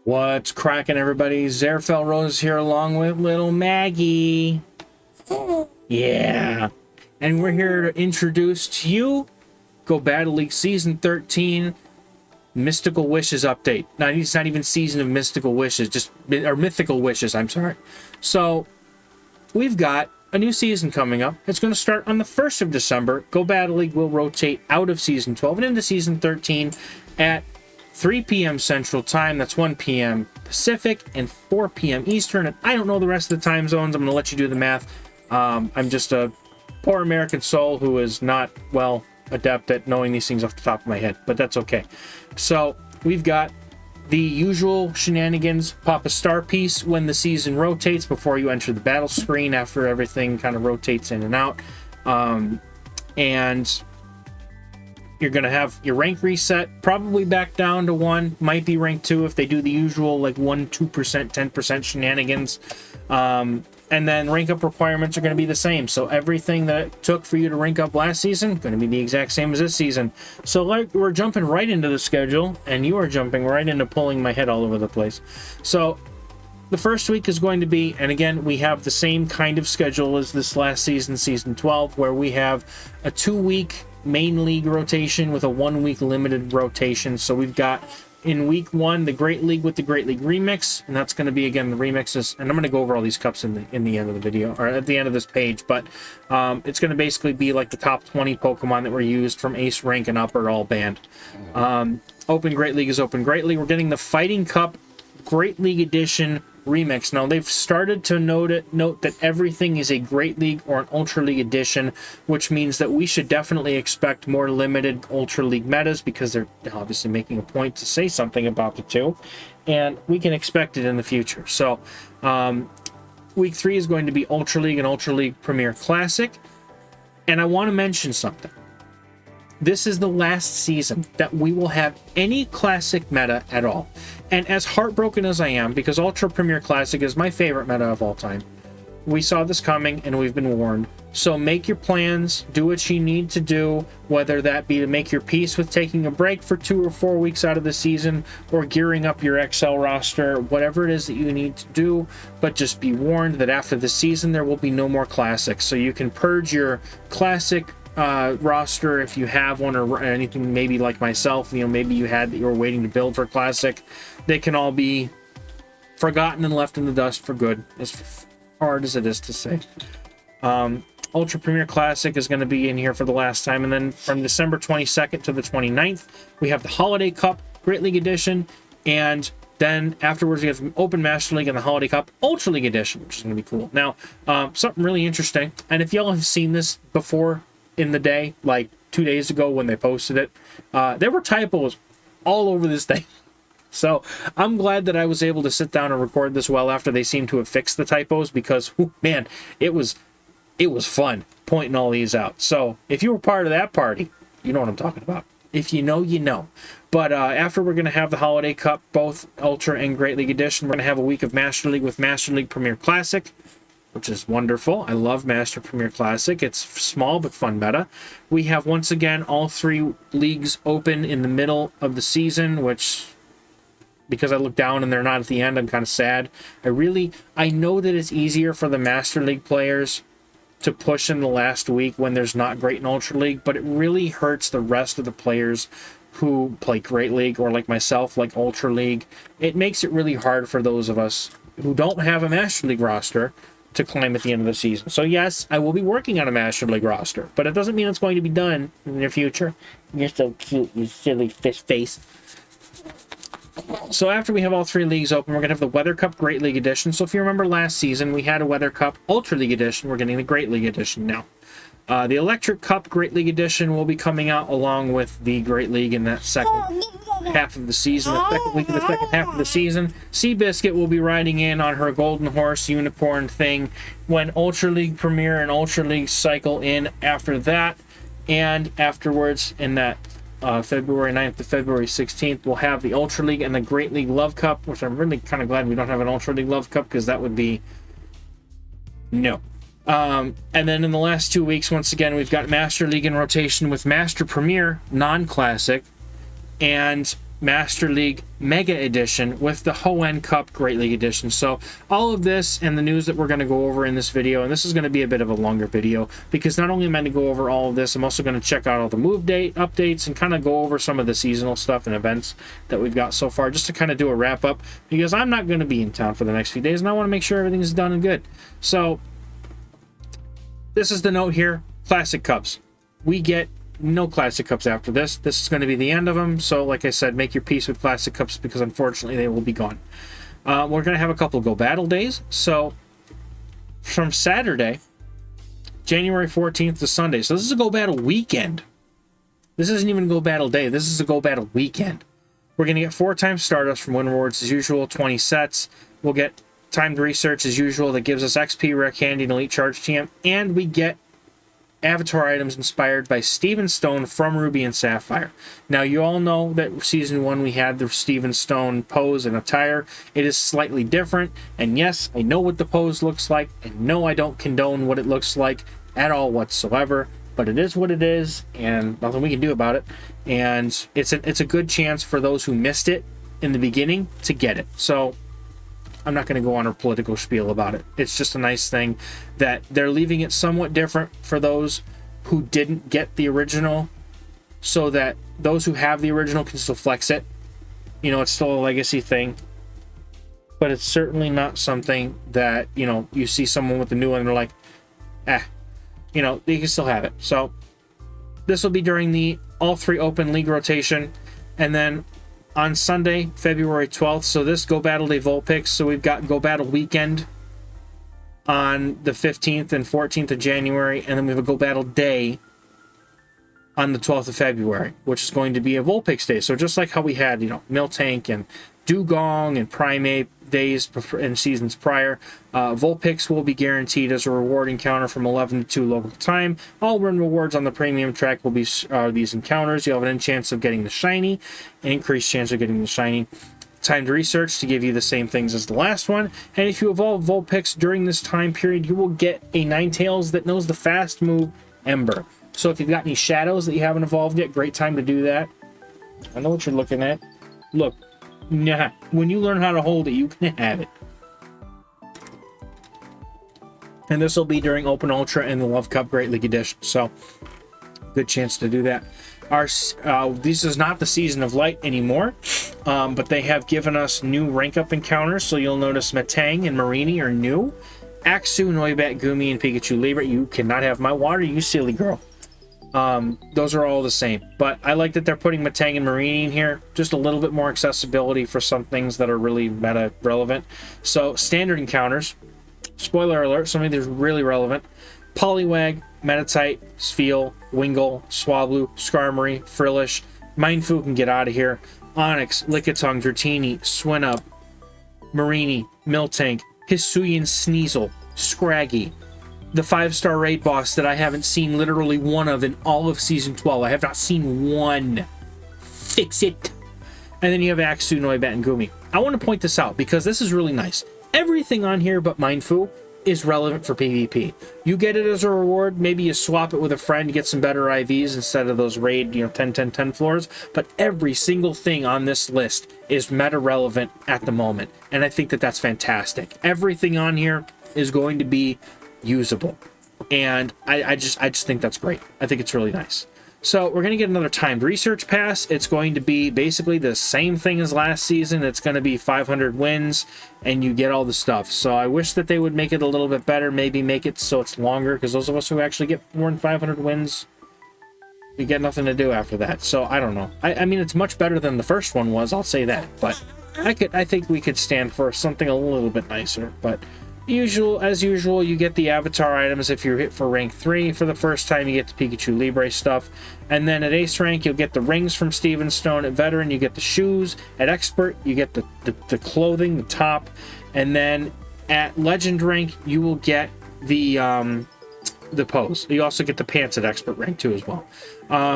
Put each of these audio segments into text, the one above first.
What's cracking, everybody? Zerfel Rose here along with little Maggie. Yeah. And we're here to introduce to you Go Battle League Season 13 Mystical Wishes update. Now, it's not even Season of Mystical Wishes, or Mythical Wishes, I'm sorry. So, we've got a new season coming up. It's going to start on the 1st of December. Go Battle League will rotate out of Season 12 and into Season 13 at 3 p.m. Central Time. That's 1 p.m. Pacific and 4 p.m. Eastern. And I don't know the rest of the time zones. I'm going to let you do the math. I'm just a poor American soul who is not, well, adept at knowing these things off the top of my head. But that's okay. So we've got the usual shenanigans. Pop a star piece when the season rotates before you enter the battle screen after everything kind of rotates in and out. And you're going to have your rank reset, probably back down to 1, might be rank 2 if they do the usual like 1, 2%, 10% shenanigans. And then rank up requirements are going to be the same. So everything that it took for you to rank up last season, going to be the exact same as this season. So like we're jumping right into the schedule, and you are jumping right into pulling my head all over the place. So the first week is going to be, and again, we have the same kind of schedule as this last season, Season 12, where we have a 2-week main league rotation with a 1-week limited rotation. So we've got in week 1 the Great League with the Great League remix, and that's going to be again the remixes. And I'm going to go over all these cups in the end of the video, or at the end of this page. But it's going to basically be like the top 20 Pokemon that were used from Ace rank and up are all banned. Open Great League is Open Great League. We're getting the Fighting Cup Great League Edition remix. Now they've started to note that everything is a Great League or an Ultra League edition, which means that we should definitely expect more limited Ultra League metas, because they're obviously making a point to say something about the two, and we can expect it in the future. So week 3 is going to be Ultra League and Ultra League Premier Classic. And I want to mention something. This is the last season that we will have any Classic meta at all. And as heartbroken as I am, because Ultra Premier Classic is my favorite meta of all time, we saw this coming and we've been warned. So make your plans, do what you need to do, whether that be to make your peace with taking a break for 2 or 4 weeks out of the season, or gearing up your XL roster, whatever it is that you need to do. But just be warned that after the season, there will be no more Classics. So you can purge your Classic roster if you have one, or anything maybe like myself, maybe you had that you were waiting to build for Classic. They can all be forgotten and left in the dust for good, as hard as it is to say. Ultra Premier Classic is going to be in here for the last time, and then from December 22nd to the 29th we have the Holiday Cup Great League Edition, and then afterwards we have Open Master League and the Holiday Cup Ultra League Edition, which is going to be cool. Now something really interesting, and if y'all have seen this before in the day, like 2 days ago when they posted it, there were typos all over this thing. So I'm glad that I was able to sit down and record this well after they seem to have fixed the typos, because man, it was fun pointing all these out. So if you were part of that party, you know what I'm talking about. If you know, you know. But after we're going to have the Holiday Cup, both Ultra and Great League Edition, we're going to have a week of Master League with Master League Premier Classic, which is wonderful. I love Master Premier Classic. It's small but fun meta. We have once again all 3 leagues open in the middle of the season, which, because I look down and they're not at the end, I'm kind of sad. I know that it's easier for the Master League players to push in the last week when there's not Great and Ultra League, but it really hurts the rest of the players who play Great League, or like myself, like Ultra League. It makes it really hard for those of us who don't have a Master League roster to climb at the end of the season. So yes, I will be working on a Master League roster, but it doesn't mean it's going to be done in the near future. You're so cute, you silly fish face. So after we have all 3 leagues open, we're going to have the Weather Cup Great League Edition. So if you remember last season, we had a Weather Cup Ultra League Edition. We're getting the Great League Edition now. The Electric Cup Great League Edition will be coming out along with the Great League in that second half of the season, the second week of the second half of the season. Seabiscuit will be riding in on her Golden Horse unicorn thing when Ultra League Premier and Ultra League cycle in after that. And afterwards, in that February 9th to February 16th, we'll have the Ultra League and the Great League Love Cup, which I'm really kind of glad we don't have an Ultra League Love Cup, because that would be no. And then in the last 2 weeks, once again, we've got Master League in rotation with Master Premier non-Classic, and Master League Mega Edition with the Hoenn Cup Great League Edition. So all of this and the news that we're going to go over in this video, and this is going to be a bit of a longer video because not only am I going to go over all of this, I'm also going to check out all the move date updates and kind of go over some of the seasonal stuff and events that we've got so far, just to kind of do a wrap up, because I'm not going to be in town for the next few days and I want to make sure everything's done and good. So this is the note here: Classic Cups. We get no Classic Cups after this. This is going to be the end of them. So like I said, make your peace with Classic Cups because unfortunately they will be gone. We're going to have a couple Go Battle days. So from Saturday, January 14th to Sunday. So this is a Go Battle weekend. This isn't even a Go Battle day. This is a Go Battle weekend. We're going to get 4 times Stardust from Win Rewards as usual, 20 sets. We'll get timed research as usual that gives us XP, Rare Candy, and Elite Charge TM. And we get avatar items inspired by Steven Stone from Ruby and Sapphire. Now, you all know that Season 1 we had the Steven Stone pose and attire. It is slightly different, and yes, I know what the pose looks like, and no, I don't condone what it looks like at all whatsoever, but it is what it is, and nothing we can do about it, and it's a good chance for those who missed it in the beginning to get it. So I'm not going to go on a political spiel about it. It's just a nice thing that they're leaving it somewhat different for those who didn't get the original, so that those who have the original can still flex it. You know, it's still a legacy thing, but it's certainly not something that, you know, you see someone with the new one and they're like, you know, they can still have it. So this will be during the all 3 open league rotation, and then on Sunday, February 12th, so this Go Battle Day Vulpix, so we've got Go Battle Weekend on the 15th and 14th of January, and then we have a Go Battle Day on the 12th of February, which is going to be a Vulpix Day. So just like how we had, you know, Miltank and Dugong and Primeape days in seasons prior, Vulpix will be guaranteed as a reward encounter from 11 to 2 local time. All run rewards on the premium track will be these encounters. You'll have an chance of getting the shiny, an increased chance of getting the shiny. Timed research to give you the same things as the last one. And if you evolve Vulpix during this time period, you will get a Ninetales that knows the fast move Ember. So if you've got any shadows that you haven't evolved yet, great time to do that. I know what you're looking at. Look. Nah, when you learn how to hold it, you can have it. And this will be during Open Ultra and the Love Cup Great League Edition, so good chance to do that. This is not the Season of Light anymore, but they have given us new rank up encounters, so you'll notice Metang and Marini are new. Axu, Noibat, Gumi, and Pikachu Libre. You cannot have my water, you silly girl. Those are all the same, but I like that they're putting Metang and Marini in here. Just a little bit more accessibility for some things that are really meta relevant. So standard encounters, spoiler alert, some of these are really relevant: Poliwag, Metatite, Spheal, Wingull, Swablu, Skarmory, Frillish. Mindfu can get out of here. Onix, Lickitung, Dratini, Swinub, Marini, Miltank, Hisuian Sneasel, Scraggy. The 5-star raid boss that I haven't seen literally one of in all of Season 12. I have not seen one. Fix it. And then you have Axu, Noibat, and Gumi. I want to point this out because this is really nice. Everything on here but Mindfu is relevant for PvP. You get it as a reward. Maybe you swap it with a friend to get some better IVs instead of those raid, 10-10-10 floors. But every single thing on this list is meta relevant at the moment. And I think that that's fantastic. Everything on here is going to be usable, and I just think that's great. I think it's really nice. So we're going to get another timed research pass. It's going to be basically the same thing as last season. It's going to be 500 wins and you get all the stuff. So I wish that they would make it a little bit better, maybe make it so it's longer, because those of us who actually get more than 500 wins, we get nothing to do after that. So I don't know. I mean, it's much better than the first one was, I'll say that, but I think we could stand for something a little bit nicer. But as usual, you get the avatar items if you hit for rank 3 for the first time. You get the Pikachu Libre stuff, and then at ace rank you'll get the rings from Steven Stone. At veteran you get the shoes. At expert you get the clothing, the top, and then at legend rank you will get the pose. You also get the pants at expert rank too as well.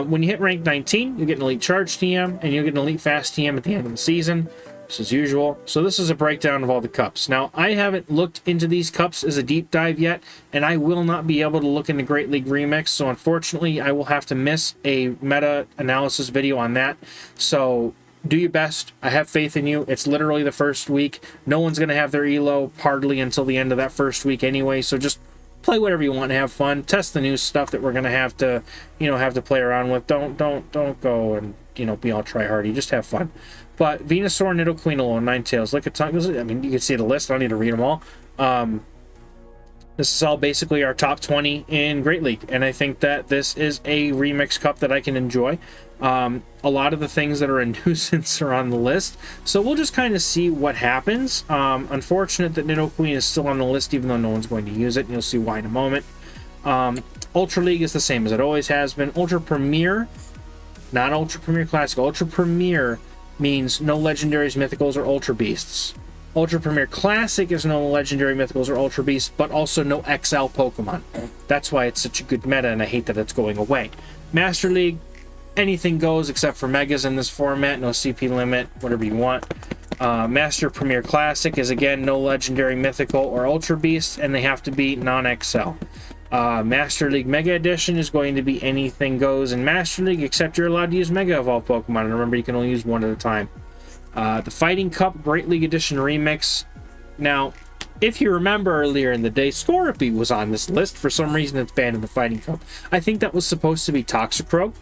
When you hit rank 19 you get an elite charge TM, and you'll get an elite fast TM at the end of the season, just as usual. So this is a breakdown of all the cups. Now, I haven't looked into these cups as a deep dive yet, and I will not be able to look into Great League Remix, so unfortunately I will have to miss a meta analysis video on that. So do your best. I have faith in you. It's literally the first week. No one's going to have their elo hardly until the end of that first week anyway, so just play whatever you want and have fun. Test the new stuff that we're going to have to, play around with. Don't go and, be all try-hardy. Just have fun. But Venusaur, Nidoqueen alone, Ninetales, Lickitung. I mean, you can see the list. I don't need to read them all. This is all basically our top 20 in Great League, and I think that this is a remix cup that I can enjoy. A lot of the things that are a nuisance are on the list, so we'll just kind of see what happens. Unfortunate that Nidoqueen is still on the list, even though no one's going to use it, and you'll see why in a moment. Ultra League is the same as it always has been. Ultra Premier, not Ultra Premier Classic. Ultra Premier means no Legendaries, Mythicals, or Ultra Beasts. Ultra Premier Classic is no Legendary, Mythicals, or Ultra Beasts, but also no XL Pokemon. That's why it's such a good meta, and I hate that it's going away. Master League, anything goes except for Megas in this format. No CP limit, whatever you want. Master Premier Classic is, again, no Legendary, Mythical, or Ultra Beasts, and they have to be non-XL. Master League Mega Edition is going to be anything goes in Master League, except you're allowed to use Mega Evolved Pokemon, and remember, you can only use one at a time. The Fighting Cup Great League Edition Remix. Now, if you remember earlier in the day, Scorpy was on this list. For some reason, it's banned in the Fighting Cup. I think that was supposed to be Toxicroak,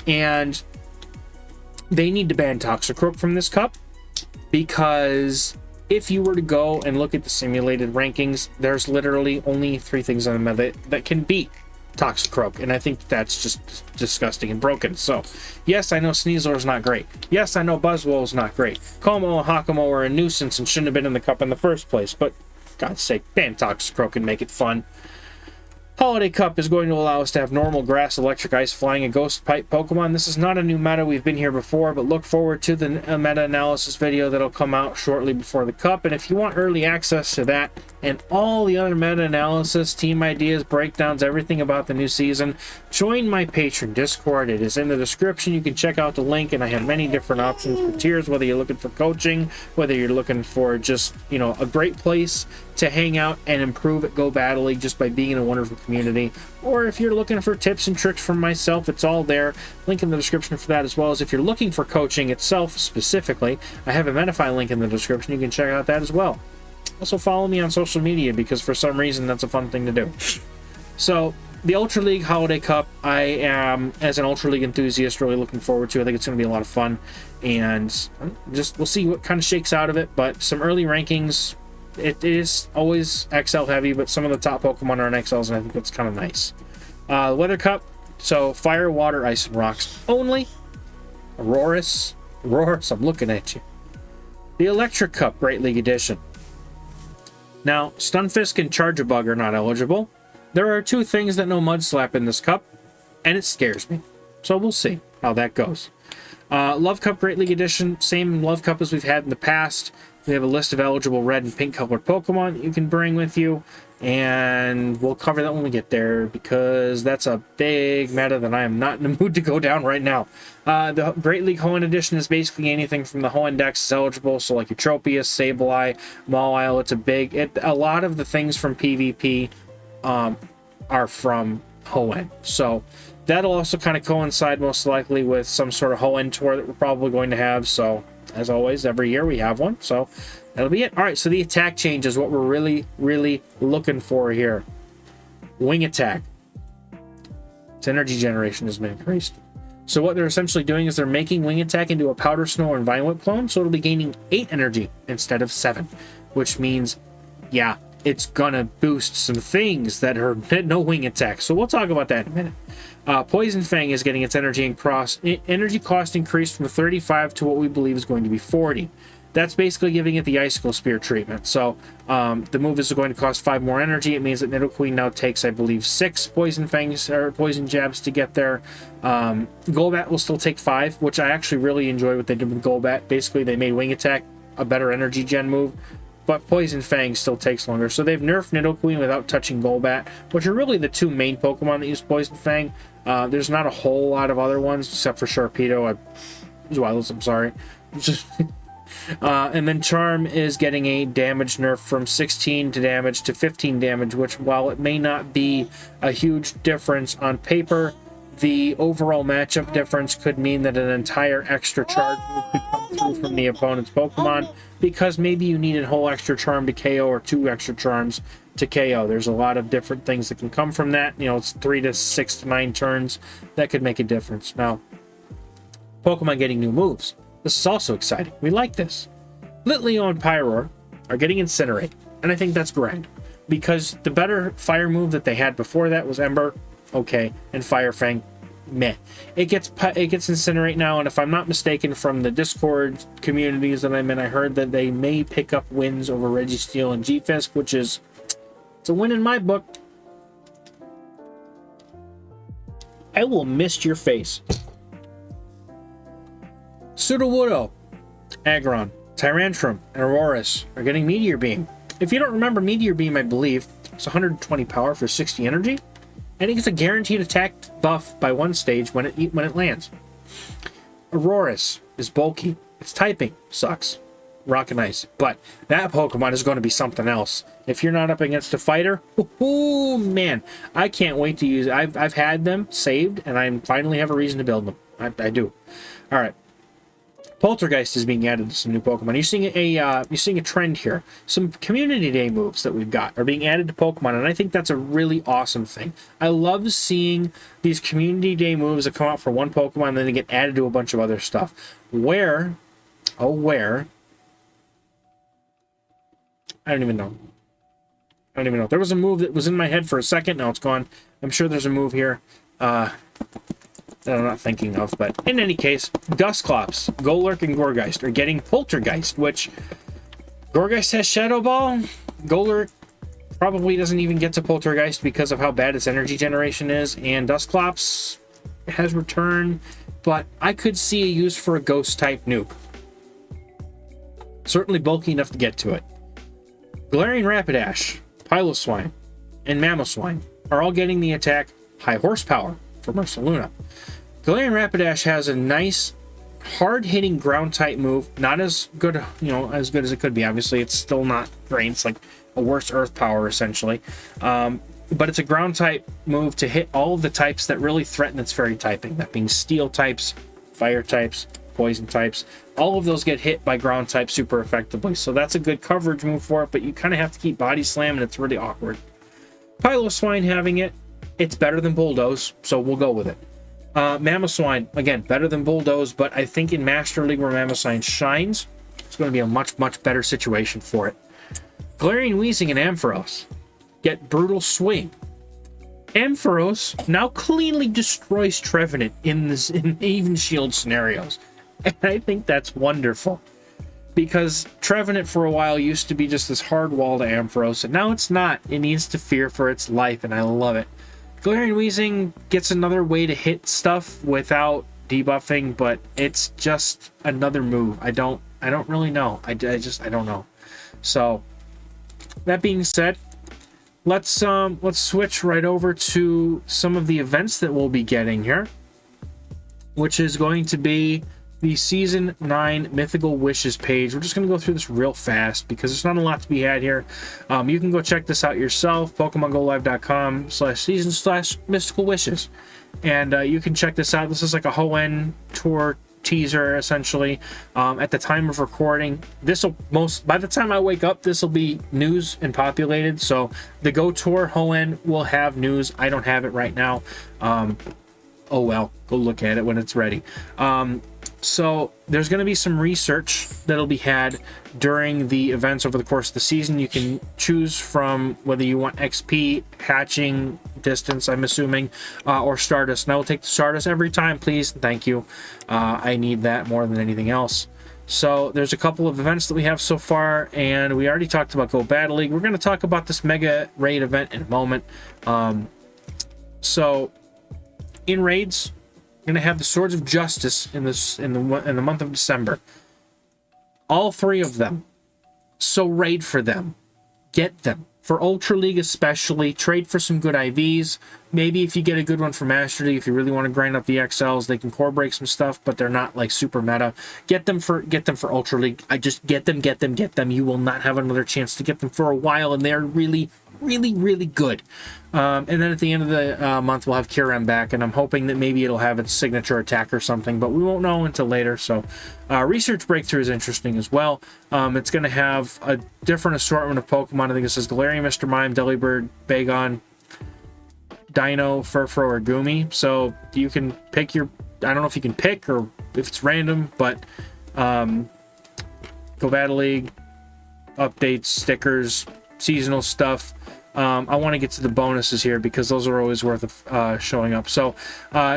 and they need to ban Toxicroak from this cup, because if you were to go and look at the simulated rankings, there's literally only 3 things on the meta that can beat Toxicroak, and I think that's just disgusting and broken. So, yes, I know Sneasler is not great. Yes, I know Buzzwole is not great. Como and Hakamo are a nuisance and shouldn't have been in the cup in the first place, but God's sake, ban Toxicroak and make it fun. Holiday Cup is going to allow us to have normal grass, electric, ice, flying, and ghost pipe Pokemon. This is not a new meta. We've been here before, but look forward to the meta analysis video that'll come out shortly before the cup. And if you want early access to that and all the other meta analysis, team ideas, breakdowns, everything about the new season, join my Patreon Discord. It is in the description. You can check out the link, and I have many different options for tiers, whether you're looking for coaching, whether you're looking for just, a great place to hang out and improve at Go Battle League just by being in a wonderful community, or if you're looking for tips and tricks from myself, it's all there. Link in the description for that, as well as if you're looking for coaching itself specifically, I have a Medify link in the description. You can check out that as well. Also follow me on social media, because for some reason that's a fun thing to do. So the Ultra League Holiday Cup, I am, as an Ultra League enthusiast, really looking forward to. I think it's going to be a lot of fun, and we'll see what kind of shakes out of it. But some early rankings, it is always XL heavy, but some of the top Pokemon are on XLs, and I think that's kind of nice. Weather Cup, so Fire, Water, Ice, and Rocks only. Roarus, I'm looking at you. The Electric Cup Great League Edition. Now, Stunfisk and Charjabug are not eligible. There are 2 things that no Mudslap in this cup, and it scares me. So we'll see how that goes. Love Cup Great League Edition, same Love Cup as we've had in the past. We have a list of eligible red and pink colored Pokemon that you can bring with you, and we'll cover that when we get there, because that's a big meta that I am not in the mood to go down right now. The Great League Hoenn Edition is basically anything from the Hoenn Dex is eligible, so like your Tropius, Sableye, Mawile. A lot of the things from PvP are from Hoenn, so that'll also kind of coincide most likely with some sort of Hoenn tour that we're probably going to have. So as always, every year we have one, so that'll be it. All right, so the attack change is what we're really looking for here. Wing attack. Its energy generation has been increased. So what they're essentially doing is they're making Wing attack into a Powder Snow and Vine Whip clone, so it'll be gaining 8 energy instead of 7, which means, yeah, it's gonna boost some things that are no Wing attack. So we'll talk about that in a minute. Poison Fang is getting its energy cost increased from 35 to what we believe is going to be 40. That's basically giving it the Icicle Spear treatment. So the move is going to cost 5 more energy. It means that Nidoqueen now takes, I believe, 6 Poison Fangs or Poison Jabs to get there. Golbat will still take 5, which I actually really enjoy what they did with Golbat. Basically, they made Wing Attack a better energy gen move, but Poison Fang still takes longer. So they've nerfed Nidoqueen without touching Golbat, which are really the 2 main Pokemon that use Poison Fang. There's not a whole lot of other ones, except for Sharpedo. I'm sorry. And then Charm is getting a damage nerf from 16 to damage to 15 damage, which, while it may not be a huge difference on paper, the overall matchup difference could mean that an entire extra charge move could come through from the opponent's Pokemon, because maybe you need a whole extra charm to KO or 2 extra charms to KO. There's a lot of different things that can come from that. You know, it's 3 to 6 to 9 turns that could make a difference. Now, Pokemon getting new moves. This is also exciting. We like this. Litleo and Pyroar are getting Incinerate, and I think that's grand, because the better fire move that they had before that was Ember, okay, and Fire Fang, meh. It gets Incinerate now, and if I'm not mistaken, from the Discord communities that I'm in, I heard that they may pick up wins over Registeel and G-Fisk, which is, it's a win in my book. I will mist your face. Sudowoodo, Aggron, Tyrantrum, and Aurorus are getting Meteor Beam. If you don't remember, Meteor Beam, I believe, it's 120 power for 60 energy, and it gets a guaranteed attack buff by 1 stage when it lands. Aurorus is bulky. Its typing sucks. Rock and Ice. But that Pokemon is going to be something else. If you're not up against a fighter, oh man, I can't wait to use it. I've had them saved, and I finally have a reason to build them. I do. All right. Poltergeist is being added to some new Pokemon. You're seeing a trend here. Some Community Day moves that we've got are being added to Pokemon, and I think that's a really awesome thing. I love seeing these Community Day moves that come out for one Pokemon and then they get added to a bunch of other stuff. Where? I don't even know. There was a move that was in my head for a second. Now it's gone. I'm sure there's a move here that I'm not thinking of, but in any case, Dusclops, Golurk, and Gourgeist are getting Poltergeist, which Gourgeist has Shadow Ball. Golurk probably doesn't even get to Poltergeist because of how bad its energy generation is, and Dusclops has Return, but I could see a use for a Ghost-type nuke. Certainly bulky enough to get to it. Galarian Rapidash, Piloswine, and Mamoswine are all getting the attack High Horsepower from Ursaluna. Galarian Rapidash has a nice, hard-hitting ground-type move. Not as good, as good as it could be. Obviously, it's still not great. It's like a worse Earth Power, essentially. But it's a ground-type move to hit all of the types that really threaten its fairy typing. That being Steel types, Fire types, Poison types. All of those get hit by ground type super effectively. So that's a good coverage move for it, but you kind of have to keep Body Slam, and it's really awkward. Piloswine having it. It's better than Bulldoze, so we'll go with it. Mamoswine, again, better than Bulldoze, but I think in Master League where Mamoswine shines, it's going to be a much, much better situation for it. Galarian Weezing and Ampharos get Brutal Swing. Ampharos now cleanly destroys Trevenant in even shield scenarios. And I think that's wonderful. Because Trevenant for a while used to be just this hard wall to Ampharos, and now it's not. It needs to fear for its life, and I love it. Galarian Weezing gets another way to hit stuff without debuffing, but it's just another move. I don't really know. I don't know. So that being said, let's switch right over to some of the events that we'll be getting here, which is going to be the Season 9 Mythical Wishes page. We're just going to go through this real fast because there's not a lot to be had here. You can go check this out yourself, PokemonGoLive.com/season/Mystical Wishes. And you can check this out. This is like a Hoenn tour teaser, essentially. At the time of recording, by the time I wake up, this will be news and populated. So the Go Tour Hoenn will have news. I don't have it right now. Oh well, go look at it when it's ready. So there's going to be some research that'll be had during the events over the course of the season. You can choose from whether you want XP, hatching distance, I'm assuming, or Stardust. And I will take the Stardust every time, please. Thank you. I need that more than anything else. So there's a couple of events that we have so far, and we already talked about Go Battle League. We're going to talk about this Mega Raid event in a moment. So in raids, we're going to have the Swords of Justice in the month of December. All 3 of them. So raid for them. Get them. For Ultra League especially, trade for some good IVs. Maybe if you get a good one for Master League, if you really want to grind up the XLs, they can core break some stuff, but they're not like super meta. Get them for Ultra League. I just get them. You will not have another chance to get them for a while, and they're really, really, really good. And then at the end of the month, we'll have Kyurem back, and I'm hoping that maybe it'll have its signature attack or something, but we won't know until later. So Research Breakthrough is interesting as well. It's going to have a different assortment of Pokemon. I think it says Galarian, Mr. Mime, Delibird, Bagon, Dino, Furfrou, or Gumi. So you can pick your... I don't know if you can pick or if it's random, but Go Battle League, updates, stickers, seasonal stuff. I want to get to the bonuses here because those are always worth showing up. So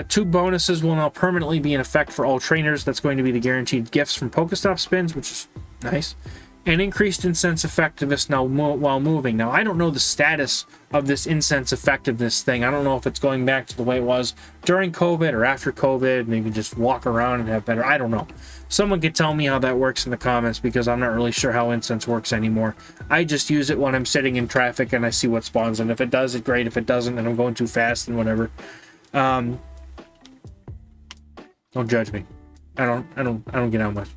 2 bonuses will now permanently be in effect for all trainers. That's going to be the guaranteed gifts from Pokestop spins, which is nice, and increased incense effectiveness now while moving. Now, I don't know the status of this incense effectiveness thing. I don't know if it's going back to the way it was during COVID or after COVID, maybe just walk around and have better... I don't know. Someone could tell me how that works in the comments because I'm not really sure how incense works anymore. I just use it when I'm sitting in traffic and I see what spawns, and if it does, it's great. If it doesn't, then I'm going too fast and whatever. Don't judge me. I don't get out much.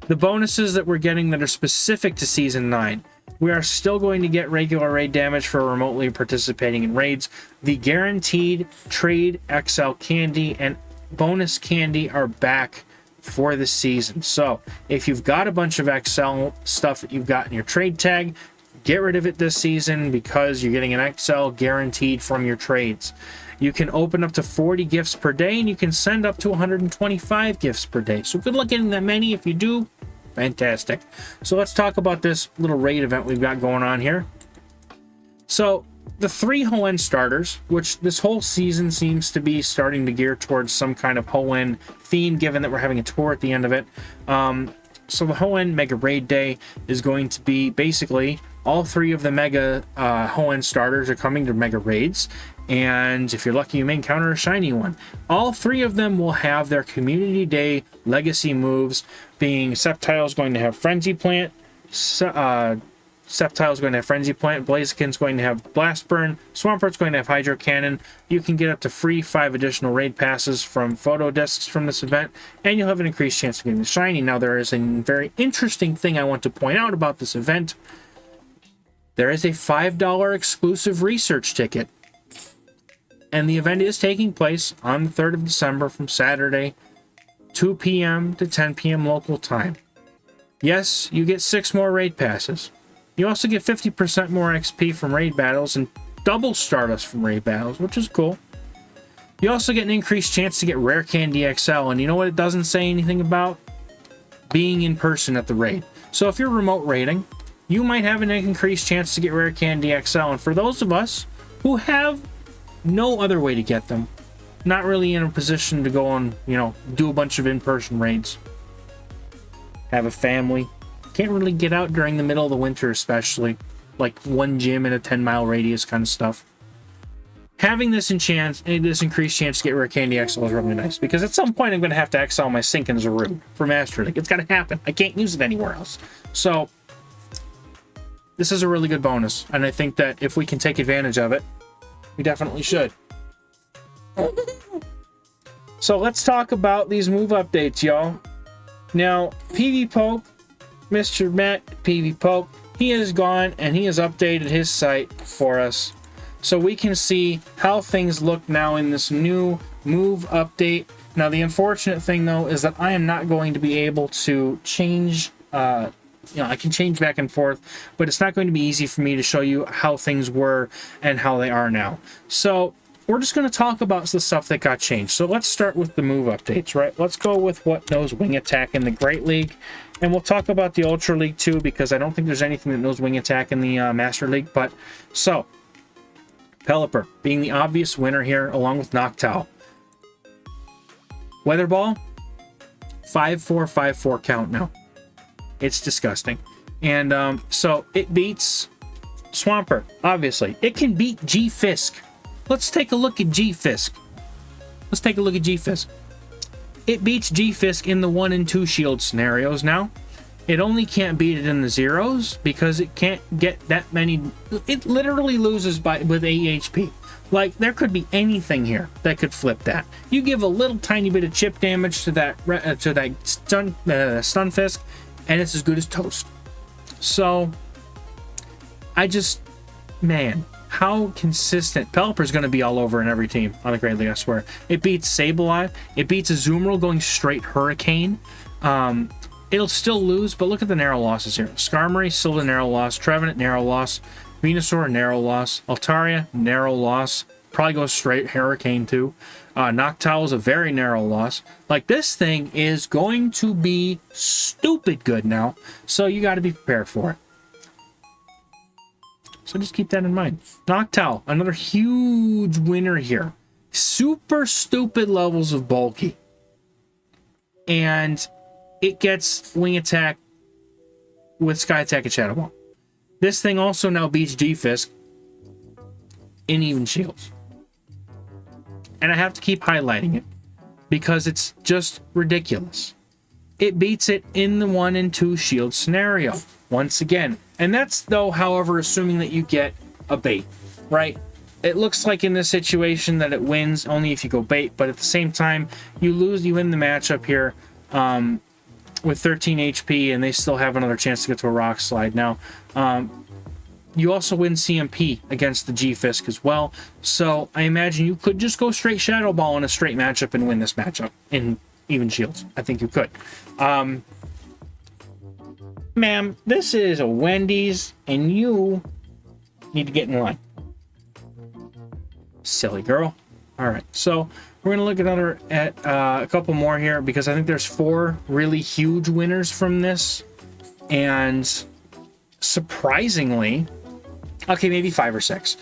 The bonuses that we're getting that are specific to Season 9. We are still going to get regular raid damage for remotely participating in raids. The guaranteed Trade XL candy and bonus candy are back for the season. So if you've got a bunch of XL stuff that you've got in your trade tag, get rid of it this season because you're getting an XL guaranteed from your trades. You can open up to 40 gifts per day, and you can send up to 125 gifts per day. So good luck getting that many. If you do, fantastic. So let's talk about this little raid event we've got going on here. So the 3 Hoenn starters, which this whole season seems to be starting to gear towards some kind of Hoenn theme, given that we're having a tour at the end of it. So the Hoenn Mega Raid Day is going to be basically all 3 of the Mega Hoenn starters are coming to Mega Raids. And if you're lucky, you may encounter a shiny one. All 3 of them will have their Community Day legacy moves, being Sceptile's going to have Frenzy Plant, Sceptile's going to have Frenzy Plant, Blaziken's going to have Blast Burn, Swampert's going to have Hydro Cannon. You can get up to free 5 additional raid passes from photo discs from this event, and you'll have an increased chance of getting the shiny. Now, there is a very interesting thing I want to point out about this event. There is a $5 exclusive research ticket. And the event is taking place on the 3rd of December from Saturday, 2 p.m. to 10 p.m. local time. Yes, you get 6 more raid passes. You also get 50% more XP from raid battles and double Stardust from raid battles, which is cool. You also get an increased chance to get Rare Candy XL, and you know what it doesn't say anything about? Being in person at the raid. So if you're remote raiding, you might have an increased chance to get Rare Candy XL, and for those of us who have no other way to get them, not really in a position to go on, do a bunch of in-person raids, have a family, can't really get out during the middle of the winter, especially like one gym in a 10-mile radius kind of stuff. Having this increased chance to get Rare Candy XL is really nice, because at some point I'm going to have to XL my Sinkin Zaru for Master League. It's got to happen. I can't use it anywhere else. So this is a really good bonus, and I think that if we can take advantage of it, we definitely should. So let's talk about these move updates, y'all. Now, PV Poke, Mr. Matt PV Poke, he has gone and he has updated his site for us, so we can see how things look now in this new move update. Now, the unfortunate thing, though, is that I am not going to be able to change... I can change back and forth, but it's not going to be easy for me to show you how things were and how they are now. So we're just going to talk about the stuff that got changed. So let's start with the move updates, right? Let's go with what knows Wing Attack in the Great League, and we'll talk about the Ultra League too, because I don't think there's anything that knows Wing Attack in the Master League. But so Pelipper being the obvious winner here, along with Noctowl. Weather Ball, 5-4-5-4 count now. It's disgusting. And so it beats Swampert, obviously. It can beat G-Fisk. Let's take a look at G-Fisk. It beats G-Fisk in the 1 and 2 shield scenarios now. It only can't beat it in the zeros because it can't get that many. It literally loses with 8 HP. Like, there could be anything here that could flip that. You give a little tiny bit of chip damage to that Stunfisk, and it's as good as toast. So I man, how consistent. Pelipper's going to be all over in every team on the Great League, I swear. It beats Sableye. It beats Azumarill going straight Hurricane. It'll still lose, but look at the narrow losses here. Skarmory, still a narrow loss. Trevenant, narrow loss. Venusaur, narrow loss. Altaria, narrow loss. Probably goes straight Hurricane too. Noctowl is a very narrow loss. Like, this thing is going to be stupid good now, so you got to be prepared for it. So just keep that in mind. Noctowl, another huge winner here. Super stupid levels of bulky. And it gets Wing Attack with Sky Attack and Shadow Ball. This thing also now beats G-Fisk in even shields. And I have to keep highlighting it because it's just ridiculous. It beats it in the 1 and 2 shield scenario once again. And that's, though, however, assuming that you get a bait, right? It looks like in this situation that it wins only if you go bait, but at the same time, you win the matchup here with 13 HP, and they still have another chance to get to a Rock Slide. Now, you also win CMP against the G-Fisk as well, so I imagine you could just go straight Shadow Ball in a straight matchup and win this matchup in even shields. I think you could. Ma'am, this is a Wendy's, and you need to get in line. Silly girl. All right, so we're gonna look at a couple more here because I think there's 4 really huge winners from this, and surprisingly, okay, maybe 5 or 6.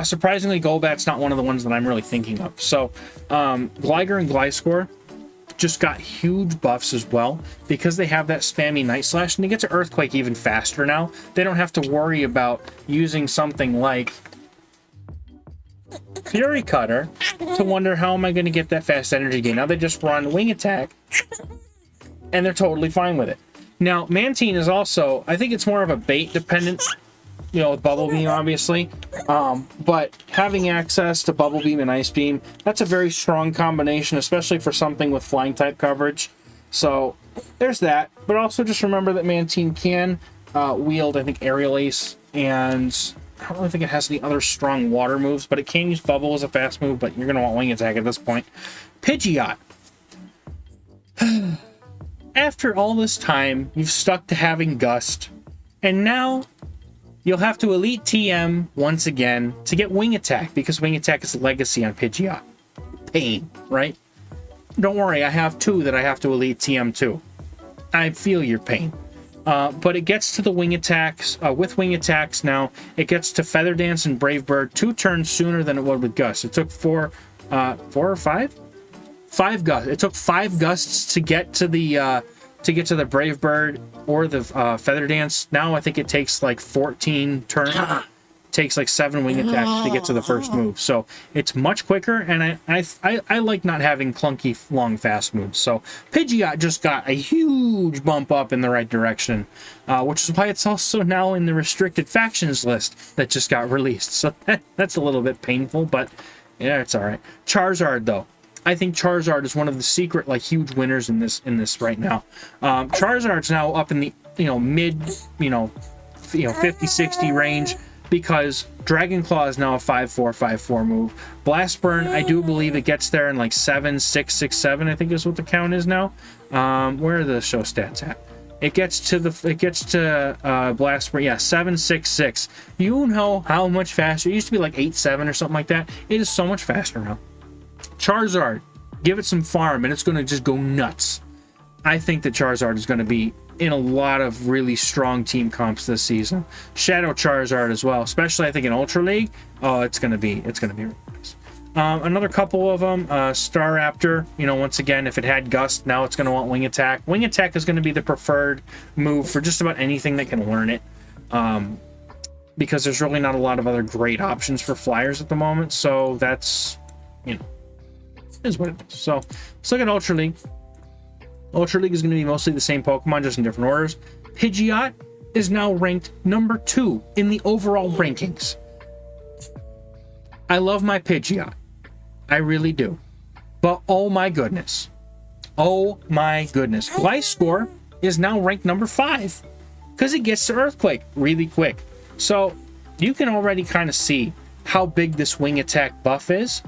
Surprisingly, Golbat's not one of the ones that I'm really thinking of. So, Gligar and Gliscor just got huge buffs as well because they have that spammy Night Slash, and they get to Earthquake even faster now. They don't have to worry about using something like Fury Cutter to wonder how am I going to get that fast energy gain. Now they just run Wing Attack, and they're totally fine with it. Now, Mantine is also, I think it's more of a bait dependent, you know, with Bubble Beam, obviously. But having access to Bubble Beam and Ice Beam, that's a very strong combination, especially for something with flying type coverage. So there's that. But also just remember that Mantine can wield, I think, Aerial Ace, and I don't really think it has any other strong water moves, but it can use Bubble as a fast move, but you're going to want Wing Attack at this point. Pidgeot. After all this time, you've stuck to having Gust, and now you'll have to Elite TM once again to get Wing Attack, because Wing Attack is a legacy on Pidgeot. Pain, right? Don't worry, I have 2 that I have to Elite TM too. I feel your pain. But it gets to the Wing Attacks, with Wing Attacks now, it gets to Feather Dance and Brave Bird 2 turns sooner than it would with Gust. It took 4 or 5? 5 gusts. It took 5 gusts to get to the Brave Bird or the Feather Dance. Now I think it takes like 14 turns. Takes like 7 Wing Attacks to get to the first move. So it's much quicker, and I like not having clunky, long, fast moves. So Pidgeot just got a huge bump up in the right direction, which is why it's also now in the restricted factions list that just got released. So that's a little bit painful, but yeah, it's all right. Charizard, though. I think Charizard is one of the secret, like, huge winners in this right now. Charizard's now up in the mid 50-60 range because Dragon Claw is now a 5-4 5-4 move. Blast Burn, I do believe it gets there in like 7 6 6 7. I think is what the count is now. Where are the show stats at? It gets to Blast Burn, yeah, 7 6 6. You know how much faster? It used to be like 8 7 or something like that. It is so much faster now. Charizard, give it some farm and it's going to just go nuts. I think that Charizard is going to be in a lot of really strong team comps this season. Shadow Charizard as well, especially I think in Ultra League. Oh, it's going to be really nice. Another couple of them, Staraptor, once again, if it had Gust, now it's going to want Wing Attack. Wing Attack is going to be the preferred move for just about anything that can learn it. Because there's really not a lot of other great options for flyers at the moment. So that's, is what it is. So let's look at Ultra League. Ultra League is going to be mostly the same Pokemon, just in different orders. Pidgeot is now ranked number 2 in the overall rankings. I love my Pidgeot. I really do. But oh my goodness. Gliscor is now ranked number 5 because it gets to Earthquake really quick. So you can already kind of see how big this wing attack buff is.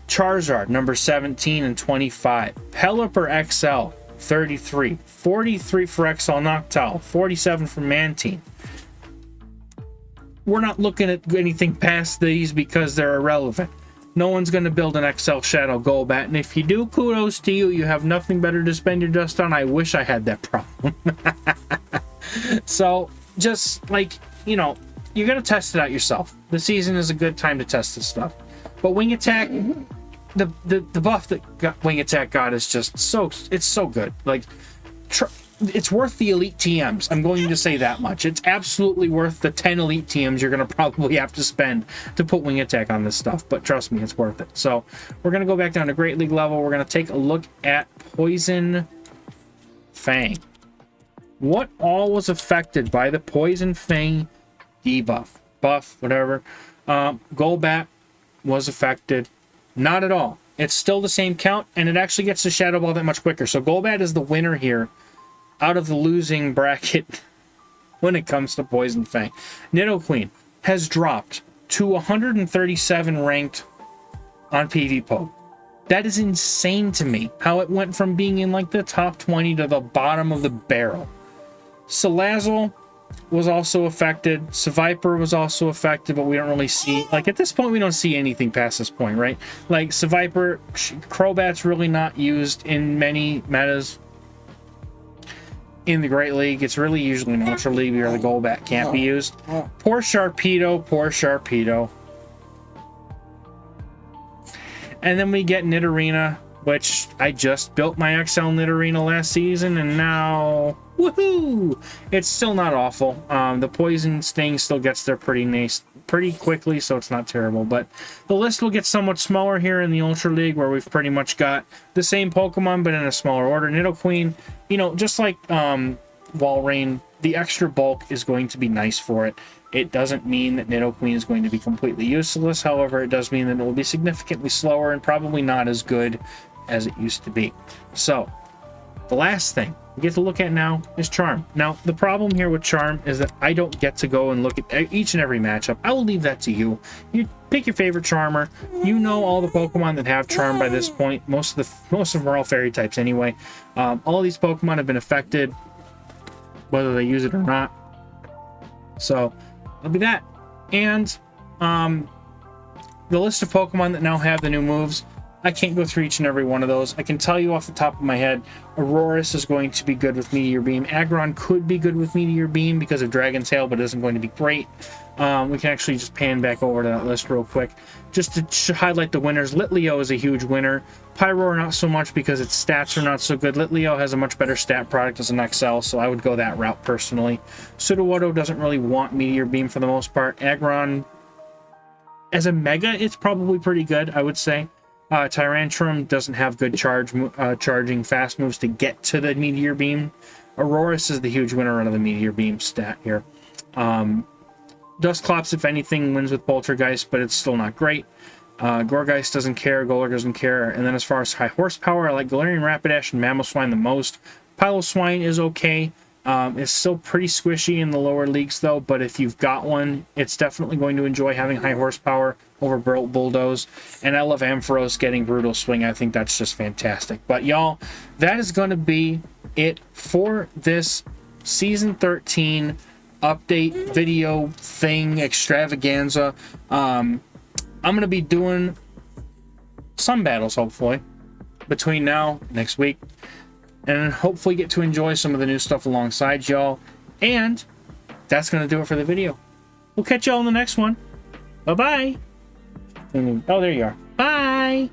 Charizard, number 17 and 25. Pelipper XL, 33. 43 for XL Noctowl, 47 for Mantine. We're not looking at anything past these because they're irrelevant. No one's going to build an XL Shadow Golbat, and if you do, kudos to you. You have nothing better to spend your dust on. I wish I had that problem. So, just like, you know, you're going to test it out yourself. The season is a good time to test this stuff. But Wing Attack, the buff that Wing Attack got is just so, it's so good. Like, it's worth the elite TMs. I'm going to say that much. It's absolutely worth the 10 elite TMs you're going to probably have to spend to put Wing Attack on this stuff. But trust me, it's worth it. So we're going to go back down to Great League level. We're going to take a look at Poison Fang. What all was affected by the Poison Fang debuff? Buff, whatever. Golbat was affected. Not at all. It's still the same count, and it actually gets the Shadow Ball that much quicker. So Golbat is the winner here out of the losing bracket when it comes to Poison Fang. Nidoqueen has dropped to 137 ranked on PvPoke. That is insane to me, how it went from being in like the top 20 to the bottom of the barrel. Salazzle was also affected. Seviper was also affected, but we don't really see, like at this point, we don't see anything past this point, right? Like Seviper, Crobat's really not used in many metas. In the Great League, it's really usually an Ultra League where the Golbat can't be used. Poor Sharpedo, poor Sharpedo. And then we get Nidorina, which I just built my XL Nidorina last season, and now, woohoo! It's still not awful. The Poison Sting still gets there pretty quickly, so it's not terrible. But the list will get somewhat smaller here in the Ultra League, where we've pretty much got the same Pokemon, but in a smaller order. Nidoqueen, you know, just like Walrein, the extra bulk is going to be nice for it. It doesn't mean that Nidoqueen is going to be completely useless. However, it does mean that it will be significantly slower and probably not as good as it used to be. So, the last thing we get to look at now is Charm. Now, the problem here with Charm is that I don't get to go and look at each and every matchup. I will leave that to you. You pick your favorite Charmer. You know all the Pokemon that have Charm by this point. Most of them are all Fairy types anyway. All these Pokemon have been affected, whether they use it or not. So, that'll be that. And the list of Pokemon that now have the new moves, I can't go through each and every one of those. I can tell you off the top of my head, Aurorus is going to be good with Meteor Beam. Aggron could be good with Meteor Beam because of Dragon Tail, but isn't going to be great. We can actually just pan back over to that list real quick. Just to highlight the winners, Litleo is a huge winner. Pyroar not so much because its stats are not so good. Litleo has a much better stat product as an XL, so I would go that route personally. Sudowoodo doesn't really want Meteor Beam for the most part. Aggron, as a Mega, it's probably pretty good, I would say. Tyrantrum doesn't have good charging fast moves to get to the Meteor Beam. Aurorus is the huge winner out of the Meteor Beam stat here. Dusclops, if anything, wins with Poltergeist, but it's still not great. Gourgeist doesn't care, Golurk doesn't care. And then as far as high horsepower, I like Galarian Rapidash and Mamoswine the most. Piloswine is okay. It's still pretty squishy in the lower leagues, though, but if you've got one, it's definitely going to enjoy having high horsepower over Bulldoze. And I love Ampharos getting Brutal Swing. I think that's just fantastic. But, y'all, that is going to be it for this Season 13 update video thing extravaganza. I'm going to be doing some battles, hopefully, between now and next week. And hopefully get to enjoy some of the new stuff alongside y'all. And that's going to do it for the video. We'll catch y'all in the next one. Bye-bye. Oh, there you are. Bye.